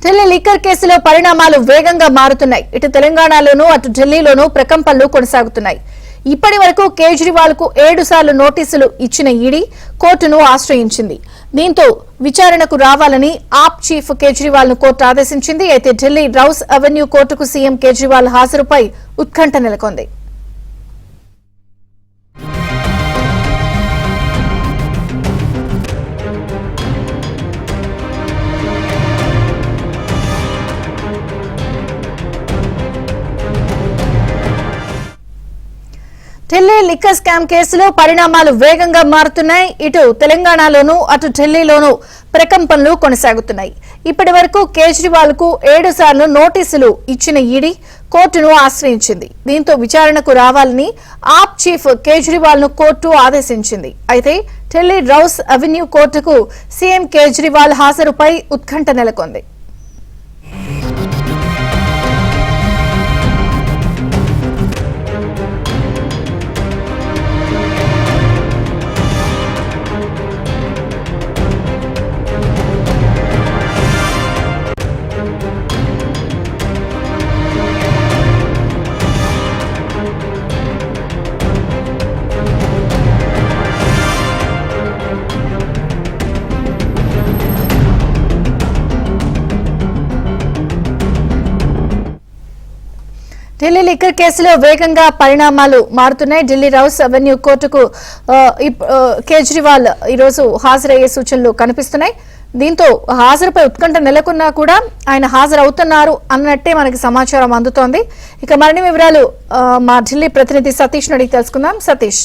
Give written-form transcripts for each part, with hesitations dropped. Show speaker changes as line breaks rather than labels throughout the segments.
Delhi liquor కేసులో పరిణామాలు వేగంగా మారుతున్నాయి. ఇటు తెలంగాణలోనూ అటు ఢిల్లీలోనూ ప్రకంపనలు కొనసాగుతున్నాయి. ఇప్పటి వరకు కేజ్రీవాల్ కు 7 సార్లు నోటీసులు ఇచ్చిన ఈడీ కోర్టును ఆశ్రయించింది. దీంతో విచారణకు రావాలని ఆప్ చీఫ్ కేజ్రీవాల్ ను కోర్టు ఆదేశించింది. అయితే ఢిల్లీ రౌస్ అవెన్యూ కోర్టుకు సీఎం కేజ్రీవాల్ హాజరుపై ఉత్కంఠ నెలకొంది. ఢిల్లీ లిక్కర్ స్కామ్ కేసులో పరిణామాలు వేగంగా మారుతున్నాయి. ఇటు తెలంగాణలోనూ అటు ఢిల్లీలోనూ ప్రకంపనలు కొనసాగుతున్నాయి. ఇప్పటి వరకు కేజ్రీవాల్ కు 7 సార్లు నోటీసులు ఇచ్చిన ఈడీ కోర్టును ఆశ్రయించింది. దీంతో విచారణకు రావాలని ఆప్ చీఫ్ కేజ్రీవాల్ ను కోర్టు ఆదేశించింది. అయితే ఢిల్లీ రౌస్ అవెన్యూ కోర్టుకు సీఎం కేజ్రీవాల్ హాజరుపై ఉత్కంఠ నెలకొంది. ఢిల్లీ లిక్కర్ కేసులో వేగంగా పరిణామాలు మారుతున్నాయి. ఢిల్లీ రౌస్ అవెన్యూ కోర్టుకు కేజ్రీవాల్ ఈరోజు హాజరయ్యే సూచనలు కనిపిస్తున్నాయి. దీంతో హాజరుపై ఉత్కంఠ నెలకొన్నా కూడా ఆయన హాజరవుతున్నారు అన్నట్టే మనకి సమాచారం అందుతోంది. ఇక మరిన్ని వివరాలు మా ఢిల్లీ ప్రతినిధి సతీష్ అడిగి తెలుసుకుందాం. సతీష్,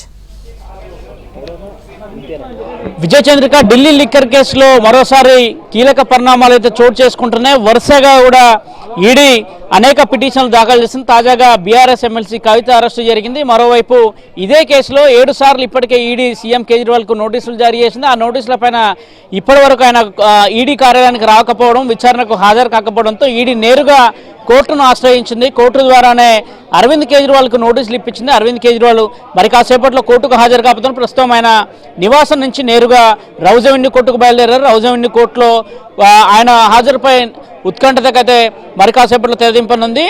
విజయ చంద్రిక, ఢిల్లీ లిక్కర్ కేసులో మరోసారి కీలక పరిణామాలు అయితే చోటు చేసుకుంటున్నాయి. వరుసగా కూడా ఈడీ అనేక పిటిషన్లు దాఖలు చేసింది. తాజాగా బీఆర్ఎస్ ఎమ్మెల్సీ కవిత అరెస్టు జరిగింది. మరోవైపు ఇదే కేసులో 7 సార్లు ఇప్పటికే ఈడీ సీఎం కేజ్రీవాల్ కు నోటీసులు జారీ చేసింది. ఆ నోటీసుల పైన ఇప్పటి వరకు ఆయన ఈడీ కార్యాలయానికి రాకపోవడం, విచారణకు హాజరు కాకపోవడంతో ఈడీ నేరుగా కోర్టును ఆశ్రయించింది. కోర్టు ద్వారానే అరవింద్ కేజ్రీవాల్ కు నోటీసులు ఇప్పించింది. అరవింద్ కేజ్రీవాల్ మరి కాసేపట్లో కోర్టుకు హాజరు కాకపోతే ప్రస్తుతం ఆయన నివాసం నుంచి నేరుగా రౌస్ అవెన్యూ కోర్టుకు బయలుదేరారు. రౌస్ అవెన్యూ కోర్టులో ఆయన హాజరుపై ఉత్కంఠతకైతే మరి కాసేపట్లో తెరదింపనుంది.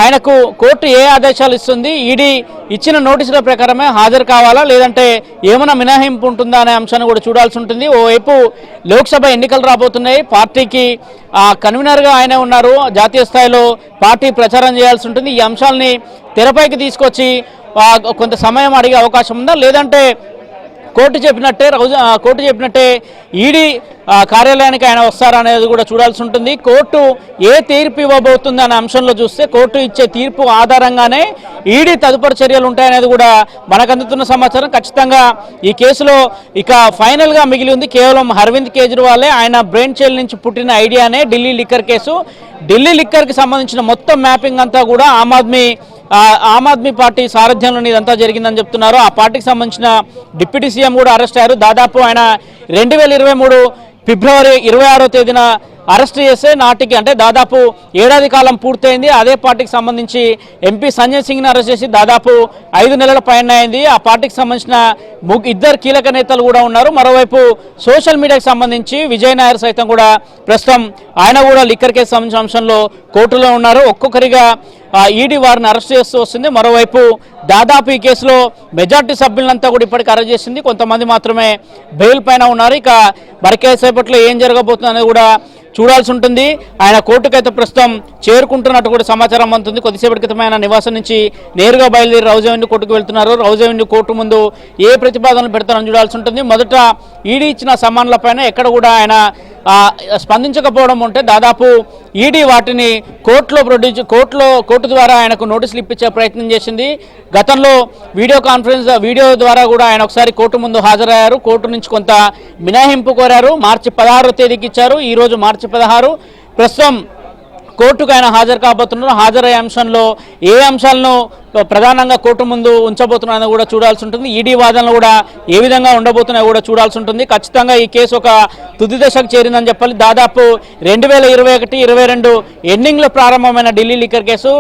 ఆయనకు కోర్టు ఏ ఆదేశాలు ఇస్తుంది, ఈడీ ఇచ్చిన నోటీసుల ప్రకారమే హాజరు కావాలా లేదంటే ఏమైనా మినహాయింపు ఉంటుందా అనే అంశాన్ని కూడా చూడాల్సి ఉంటుంది. ఓవైపు లోక్సభ ఎన్నికలు రాబోతున్నాయి. పార్టీకి కన్వీనర్గా ఆయనే ఉన్నారు. జాతీయ స్థాయిలో పార్టీ ప్రచారం చేయాల్సి ఉంటుంది. ఈ అంశాలని తెరపైకి తీసుకొచ్చి కొంత సమయం అడిగే అవకాశం ఉందా, లేదంటే కోర్టు చెప్పినట్టే ఈడీ కార్యాలయానికి ఆయన వస్తారనేది కూడా చూడాల్సి ఉంటుంది. కోర్టు ఏ తీర్పు ఇవ్వబోతుంది అనే అంశంలో చూస్తే కోర్టు ఇచ్చే తీర్పు ఆధారంగానే ఈడీ తదుపరి చర్యలు ఉంటాయనేది కూడా మనకు అందుతున్న సమాచారం. ఖచ్చితంగా ఈ కేసులో ఇక ఫైనల్గా మిగిలి ఉంది కేవలం అరవింద్ కేజ్రీవాలే. ఆయన బ్రెయిన్ చైల్డ్ నుంచి పుట్టిన ఐడియానే ఢిల్లీ లిక్కర్ కేసు. ఢిల్లీ లిక్కర్కి సంబంధించిన మొత్తం మ్యాపింగ్ అంతా కూడా ఆమ్ ఆద్మీ పార్టీ సారథ్యంలో ఇదంతా జరిగిందని చెప్తున్నారు. ఆ పార్టీకి సంబంధించిన డిప్యూటీ సీఎం కూడా అరెస్ట్ అయ్యారు. దాదాపు ఆయన 2023 ఫిబ్రవరి 26వ తేదీన అరెస్ట్ చేస్తే నాటికి అంటే దాదాపు ఏడాది కాలం పూర్తయింది. అదే పార్టీకి సంబంధించి ఎంపీ సంజయ్ సింగ్ని అరెస్ట్ చేసి దాదాపు 5 నెలల పైన అయింది. ఆ పార్టీకి సంబంధించిన 2 కీలక నేతలు కూడా ఉన్నారు. మరోవైపు సోషల్ మీడియాకి సంబంధించి విజయ్ నాయర్ సైతం కూడా ప్రస్తుతం ఆయన కూడా లిక్కర్ కేసు సంబంధించిన అంశంలో కోర్టులో ఉన్నారు. ఒక్కొక్కరిగా ఈడీ వారిని అరెస్ట్ చేస్తూ వస్తుంది. మరోవైపు దాదాపు ఈ కేసులో మెజార్టీ సభ్యులంతా కూడా ఇప్పటికీ అరెస్ట్ చేసింది. కొంతమంది మాత్రమే బెయిల్ పైన ఉన్నారు. ఇక మరికేసేపట్లో ఏం జరగబోతుంది అనేది కూడా చూడాల్సి ఉంటుంది. ఆయన కోర్టుకైతే ప్రస్తుతం చేరుకుంటున్నట్టు కూడా సమాచారం అందుతుంది. కొద్దిసేపటి క్రితం ఆయన నివాసం నుంచి నేరుగా బయలుదేరి రౌస్ అవెన్యూ కోర్టుకు వెళ్తున్నారు. రౌస్ అవెన్యూ కోర్టు ముందు ఏ ప్రతిపాదనలు పెడతారని చూడాల్సి ఉంటుంది. మొదట ఈడీ ఇచ్చిన సమాన్లపైన ఎక్కడ కూడా ఆయన స్పందించకపోవడం ఉంటే దాదాపు ఈడీ వాటిని కోర్టు ద్వారా ఆయనకు నోటీసులు ఇప్పించే ప్రయత్నం చేసింది. గతంలో వీడియో ద్వారా కూడా ఆయన ఒకసారి కోర్టు ముందు హాజరయ్యారు. కోర్టు నుంచి కొంత మినహాయింపు కోరారు. మార్చి 16వ తేదీకి ఇచ్చారు. ఈరోజు మార్చి 16. ప్రస్తుతం కోర్టుకు ఆయన హాజరు కాబోతున్నారు. హాజరయ్యే అంశంలో ఏ అంశాలను ప్రధానంగా కోర్టు ముందు ఉంచబోతున్నారని కూడా చూడాల్సి ఉంటుంది. ఈడీ వాదనలు కూడా ఏ విధంగా ఉండబోతున్నాయో కూడా చూడాల్సి ఉంటుంది. ఖచ్చితంగా ఈ కేసు ఒక తుది దశకు చేరిందని చెప్పాలి. దాదాపు 2021-22 ఎండింగ్లో ప్రారంభమైన ఢిల్లీ లిక్కర్ కేసు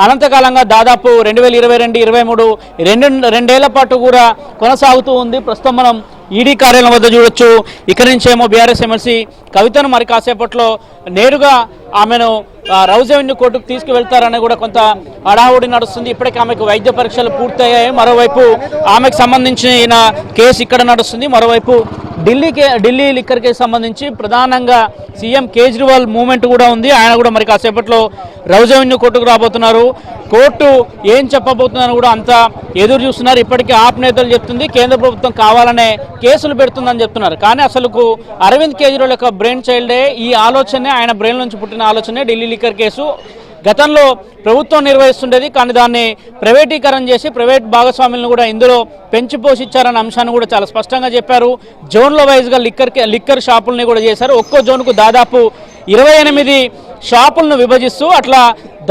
అనంతకాలంగా దాదాపు 2022-23 రెండేళ్ల పాటు కూడా కొనసాగుతూ ఉంది. ప్రస్తుతం మనం ఈడీ కార్యాలయం వద్ద చూడొచ్చు. ఇక్కడి నుంచేమో బీఆర్ఎస్ ఎమ్మెల్సీ కవితను మరి కాసేపట్లో నేరుగా ఆమెను రౌజ్ అవెన్యూ కోర్టుకు తీసుకువెళ్తారని కూడా కొంత హడావుడి నడుస్తుంది. ఇప్పటికే ఆమెకు వైద్య పరీక్షలు పూర్తయ్యాయి. మరోవైపు ఆమెకు సంబంధించిన కేసు ఇక్కడ నడుస్తుంది. మరోవైపు ఢిల్లీ లిక్కర్ కేసు సంబంధించి ప్రధానంగా సీఎం కేజ్రీవాల్ మూవ్మెంట్ కూడా ఉంది. ఆయన కూడా మరి కాసేపట్లో రౌజ్ అవెన్యూ కోర్టుకు రాబోతున్నారు. కోర్టు ఏం చెప్పబోతుందని కూడా అంతా ఎదురు చూస్తున్నారు. ఇప్పటికీ ఆప్ నేతలు చెప్తుంది కేంద్ర ప్రభుత్వం కావాలనే కేసులు పెడుతుందని చెప్తున్నారు. కానీ అసలుకు అరవింద్ కేజ్రీవాల్ యొక్క బ్రెయిన్ చైల్డే ఈ ఆలోచనే, ఆయన బ్రెయిన్ నుంచి పుట్టిన ఆలోచనే ఢిల్లీ లిక్కర్ కేసు. గతంలో ప్రభుత్వం నిర్వహిస్తుండేది, కానీ దాన్ని ప్రైవేటీకరణ చేసి ప్రైవేట్ భాగస్వాములను కూడా ఇందులో పెంచి పోషించారన్న అంశాన్ని కూడా చాలా స్పష్టంగా చెప్పారు. జోన్ల వైజ్గా లిక్కర్ షాపుల్ని కూడా చేశారు. ఒక్కో జోన్కు దాదాపు 28 షాపులను విభజిస్తూ అట్లా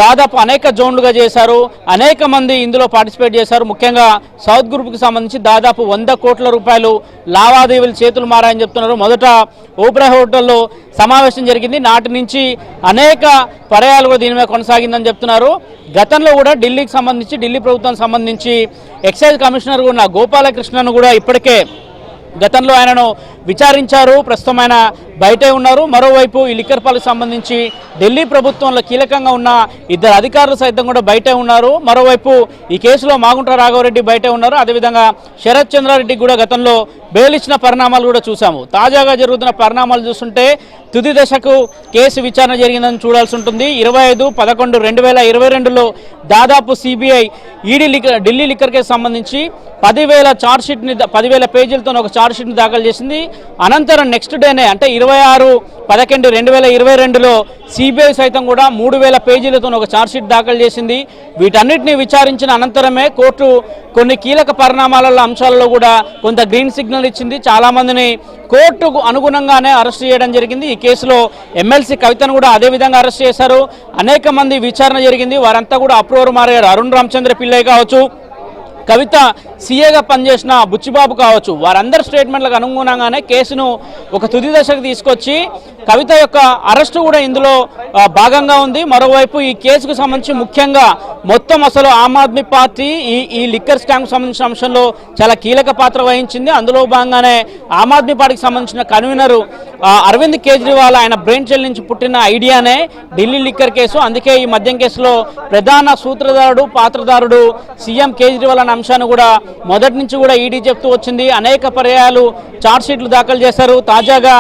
దాదాపు అనేక జోన్లుగా చేశారు. అనేక మంది ఇందులో పార్టిసిపేట్ చేశారు. ముఖ్యంగా సౌత్ గ్రూప్కి సంబంధించి దాదాపు 100 కోట్ల రూపాయలు లావాదేవీలు చేతులు మారాయని చెప్తున్నారు. మొదట ఓబ్రా హోటల్లో సమావేశం జరిగింది. నాటి నుంచి అనేక పర్యాయాలు కూడా దీని మీద కొనసాగిందని చెప్తున్నారు. గతంలో కూడా ఢిల్లీ ప్రభుత్వానికి సంబంధించి ఎక్సైజ్ కమిషనర్ ఉన్న గోపాలకృష్ణను కూడా ఇప్పటికే గతంలో ఆయనను విచారించారు. ప్రస్తుతం ఆయన బయటే ఉన్నారు. మరోవైపు ఈ లిక్కర్ పాలకు సంబంధించి ఢిల్లీ ప్రభుత్వంలో కీలకంగా ఉన్న 2 అధికారులు సైతం కూడా బయటే ఉన్నారు. మరోవైపు ఈ కేసులో మాగుంట రాఘవరెడ్డి బయటే ఉన్నారు. అదేవిధంగా శరత్ చంద్రారెడ్డికి కూడా గతంలో బెయిల్ ఇచ్చిన పరిణామాలు కూడా చూసాము. తాజాగా జరుగుతున్న పరిణామాలు చూస్తుంటే తుది దశకు కేసు విచారణ జరిగిందని చూడాల్సి ఉంటుంది. 25/11/2022లో దాదాపు సిబిఐ ఢిల్లీ లిక్కర్ కేసు సంబంధించి 10,000 పేజీలతో ఒక ఛార్జ్షీట్ని దాఖలు చేసింది. అనంతరం నెక్స్ట్ డేనే అంటే 26/11/2022లో సిబిఐ సైతం కూడా 3,000 పేజీలతో ఒక ఛార్జ్షీట్ దాఖలు చేసింది. వీటన్నిటిని విచారించిన అనంతరమే కోర్టు కొన్ని కీలక పరిణామాల అంశాలలో కూడా కొంత గ్రీన్ సిగ్నల్ ఇచ్చింది. చాలామందిని కోర్టుకు అనుగుణంగానే అరెస్ట్ చేయడం జరిగింది. ఈ కేసులో ఎమ్మెల్సీ కవితను కూడా అదేవిధంగా అరెస్ట్ చేశారు. అనేక మంది విచారణ జరిగింది. వారంతా కూడా అప్రూవర్ మారారు. అరుణ్ రామచంద్ర పిల్లై కావచ్చు, కవిత సీఏగా పనిచేసిన బుచ్చిబాబు కావచ్చు, వారందరి స్టేట్మెంట్లకు అనుగుణంగానే కేసును ఒక తుది దశకు తీసుకొచ్చి కవిత యొక్క అరెస్టు కూడా ఇందులో భాగంగా ఉంది. మరోవైపు ఈ కేసుకు సంబంధించి ముఖ్యంగా మొత్తం అసలు ఆమ్ ఆద్మీ పార్టీ ఈ లిక్కర్ స్కామ్కి సంబంధించిన అంశంలో చాలా కీలక పాత్ర వహించింది. అందులో భాగంగానే ఆమ్ ఆద్మీ పార్టీకి సంబంధించిన కన్వీనరు అరవింద్ కేజ్రీవాల్ ఆయన బ్రెయిన్ సెల్ నుంచి పుట్టిన ఐడియానే ఢిల్లీ లిక్కర్ కేసు. అందుకే ఈ మద్యం కేసులో ప్రధాన సూత్రధారుడు పాత్రధారుడు సీఎం కేజ్రీవాల్ అనే అంశాన్ని కూడా మొదటి నుంచి కూడా ఈడీ చెప్తూ వచ్చింది. అనేక పర్యాయాలు ఛార్జ్షీట్లు దాఖలు చేశారు. తాజాగా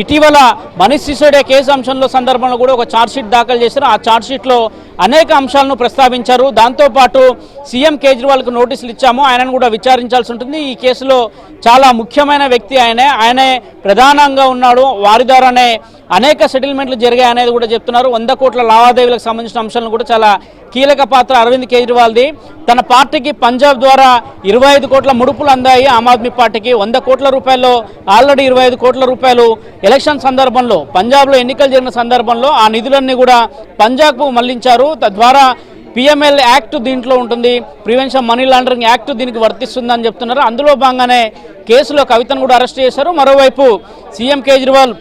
ఇటీవల మనీష్ సిసోడియా కేసు అంశంలో సందర్భంలో కూడా ఒక ఛార్జ్షీట్ దాఖలు చేశారు. ఆ ఛార్జ్షీట్లో అనేక అంశాలను ప్రస్తావించారు. దాంతోపాటు సీఎం కేజ్రీవాల్కు నోటీసులు ఇచ్చాము, ఆయనను కూడా విచారించాల్సి ఉంటుంది. ఈ కేసులో చాలా ముఖ్యమైన వ్యక్తి ఆయనే ప్రధానంగా ఉన్నాడు, వారి ద్వారానే అనేక సెటిల్మెంట్లు జరిగాయి అనేది కూడా చెప్తున్నారు. 100 కోట్ల లావాదేవీలకు సంబంధించిన అంశాలను కూడా చాలా కీలక పాత్ర అరవింద్ కేజ్రీవాల్ది. తన పార్టీకి పంజాబ్ ద్వారా 25 కోట్ల ముడుపులు అందాయి. ఆమ్ ఆద్మీ పార్టీకి 100 కోట్ల రూపాయల్లో ఆల్రెడీ 25 కోట్ల రూపాయలు ఎలక్షన్ సందర్భంలో పంజాబ్లో ఎన్నికలు జరిగిన సందర్భంలో ఆ నిధులన్నీ కూడా పంజాబ్కు మళ్లించారు. తద్వారా PML యాక్ట్ దీంట్లో ఉంటుంది, ప్రివెన్షన్ మనీ లాండరింగ్ యాక్ట్ దీనికి వర్తిస్తుందని చెప్తున్నారు. అందులో భాగంగానే కేసులో కవితను కూడా అరెస్ట్ చేశారు. మరోవైపు సీఎం కేజ్రీవాల్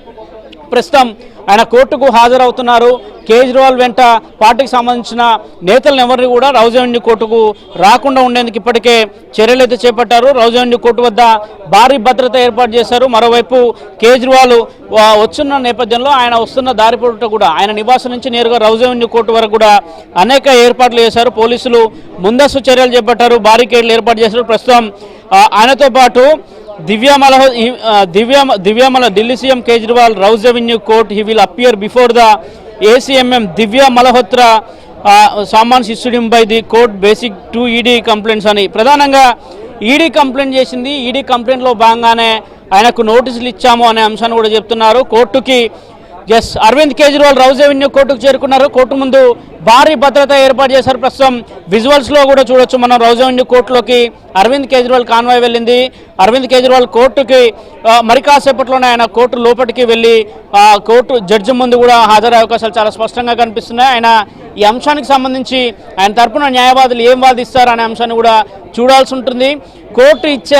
ప్రస్తుతం ఆయన కోర్టుకు హాజరవుతున్నారు. కేజ్రీవాల్ వెంట పార్టీకి సంబంధించిన నేతలను ఎవరిని కూడా రౌజ్ అవెన్యూ కోర్టుకు రాకుండా ఉండేందుకు ఇప్పటికే చర్యలు అయితే చేపట్టారు. రౌజ్ అవెన్యూ కోర్టు వద్ద భారీ భద్రత ఏర్పాటు చేశారు. మరోవైపు కేజ్రీవాల్ వస్తున్న నేపథ్యంలో ఆయన వస్తున్న దారి పొడవుట కూడా ఆయన నివాసం నుంచి నేరుగా రౌజ్ అవెన్యూ కోర్టు వరకు కూడా అనేక ఏర్పాట్లు చేశారు. పోలీసులు ముందస్తు చర్యలు చేపట్టారు, బారికేడ్లు ఏర్పాటు చేశారు. ప్రస్తుతం ఆయనతో పాటు Delhi CM Kejriwal Rouse avenue court he will appear before the ACMM Divya Malhotra summons issued by the court basic to ED complaints అని ప్రధానంగా ఈడీ కంప్లైంట్ చేసింది. ఈడీ కంప్లైంట్లో భాగంగానే ఆయనకు నోటీసులు ఇచ్చాము అనే అంశాన్ని కూడా చెప్తున్నారు. కోర్టుకి అరవింద్ కేజ్రీవాల్ రౌజ్ అవెన్యూ కోర్టుకు చేరుకున్నారు. కోర్టు ముందు భారీ భద్రత ఏర్పాటు చేశారు. ప్రస్తుతం విజువల్స్లో కూడా చూడొచ్చు మనం Rouse Avenue కోర్టులోకి Arvind Kejriwal convoy వెళ్ళింది. అరవింద్ కేజ్రీవాల్ కోర్టుకి మరి కాసేపట్లోనే ఆయన కోర్టు లోపలికి వెళ్ళి కోర్టు జడ్జి ముందు కూడా హాజరయ్యే అవకాశాలు చాలా స్పష్టంగా కనిపిస్తున్నాయి. ఆయన ఈ అంశానికి సంబంధించి ఆయన తరపున న్యాయవాదులు ఏం వాదిస్తారు అనే అంశాన్ని కూడా చూడాల్సి ఉంటుంది. కోర్టు ఇచ్చే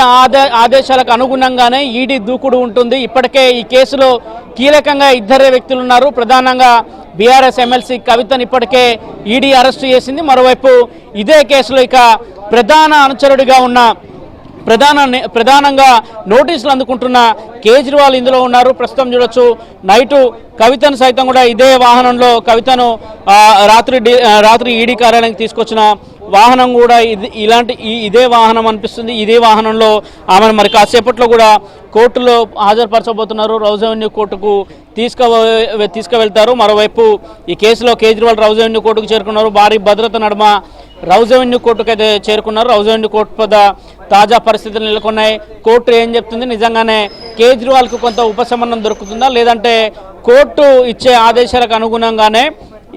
ఆదేశాలకు అనుగుణంగానే ఈడీ దూకుడు ఉంటుంది. ఇప్పటికే ఈ కేసులో కీలకంగా ఇద్దరే వ్యక్తులు ఉన్నారు. ప్రధానంగా బీఆర్ఎస్ ఎమ్మెల్సీ కవితను ఇప్పటికే ఈడీ అరెస్టు చేసింది. మరోవైపు ఇదే కేసులో ఇక ప్రధాన అనుచరుడిగా ఉన్న ప్రధానంగా నోటీసులు అందుకుంటున్న కేజ్రీవాల్ ఇందులో ఉన్నారు. ప్రస్తుతం చూడొచ్చు నైటు కవితను సైతం కూడా ఇదే వాహనంలో కవితను రాత్రి ఈడీ కార్యాలయానికి తీసుకొచ్చిన వాహనం కూడా ఇదే వాహనం అనిపిస్తుంది. ఇదే వాహనంలో ఆమెను మరి కాసేపట్లో కూడా కోర్టులో హాజరుపరచబోతున్నారు. రౌజ్ అవెన్యూ కోర్టుకు తీసుకువెళ్తారు. మరోవైపు ఈ కేసులో కేజ్రీవాల్ రౌజ్ అవెన్యూ కోర్టుకు చేరుకున్నారు. భారీ భద్రత నడుమ రౌజ్ అవెన్యూ కోర్టుకు అయితే చేరుకున్నారు. రౌజ్ అవెన్యూ కోర్టు వద్ద తాజా పరిస్థితులు నెలకొన్నాయి. కోర్టు ఏం చెప్తుంది, నిజంగానే కేజ్రీవాల్కు కొంత ఉపశమనం దొరుకుతుందా, లేదంటే కోర్టు ఇచ్చే ఆదేశాలకు అనుగుణంగానే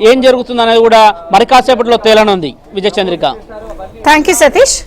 ఏం జరుగుతుందనేది కూడా మరి కాసేపట్లో తేలనుంది. విజయచంద్రిక.
Thank you Satish.